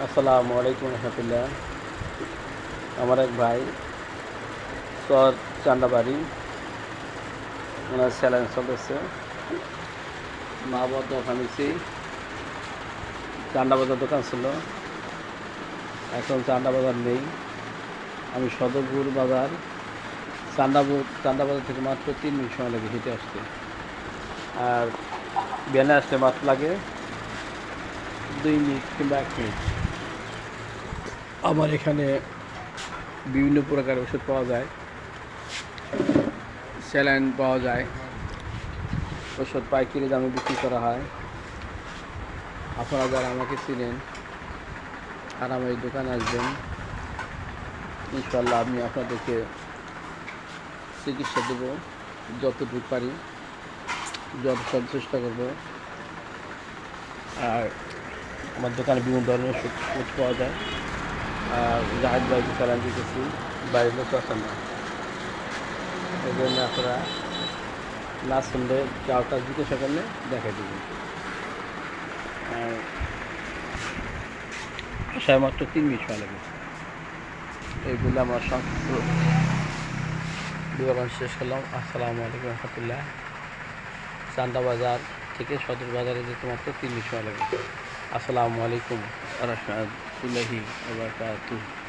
আসসালামু আলাইকুম রহমতুল্লাহ। আমার এক ভাই চর চান্দাবাড়ি, ওনার স্যালাইন চলতেছে। মা বাবার দোকান হয়েছি, চান্ডা বাজার দোকান ছিল, এখন চান্ডা বাজার নেই। আমি সদরপুর বাজার চান্ডা বাজার থেকে মাত্র 3 মিনিট সময় লাগে হেঁটে আসতে, আর ভ্যানে আসলে মাত্র লাগে 2 মিনিট কিংবা 1 মিনিট। আমার এখানে বিভিন্ন প্রকারের ওষুধ পাওয়া যায়, স্যালাইন পাওয়া যায়, ওষুধ পাইকারি দামে বিক্রি করা হয়। আপনারা যারা আমাকে চিনেন আর আমার এই দোকানে আসবেন, ইনশাল্লাহ আমি আপনাদেরকে চিকিৎসা দেবো, যতটুকু পারি যত চেষ্টা করব। আর আমার দোকানে বিভিন্ন ধরনের ওষুধ পাওয়া যায়। আর জাহাজ বাইকে স্যালাইন দিতেছি, বাইরের লোক আসেন না, এই জন্য আপনারা না শুনলে চাওটা জিজ্ঞাসা করলে দেখাই দেবেন। আর আসায় মাত্র 3 মিনিট সময় লাগে। এইগুলো আমার সংক্ষিপ্ত বিবরণ শেষ করলাম। আসসালামু আলাইকুম রহমতুল্লাহ। চান্দা বাজার থেকে সদর বাজারে যেতে মাত্র 3 মিনিট সময় লাগে। আসসালামু আলাইকুম রহমতুল্লাহি ওয়া বারাকাতুহু।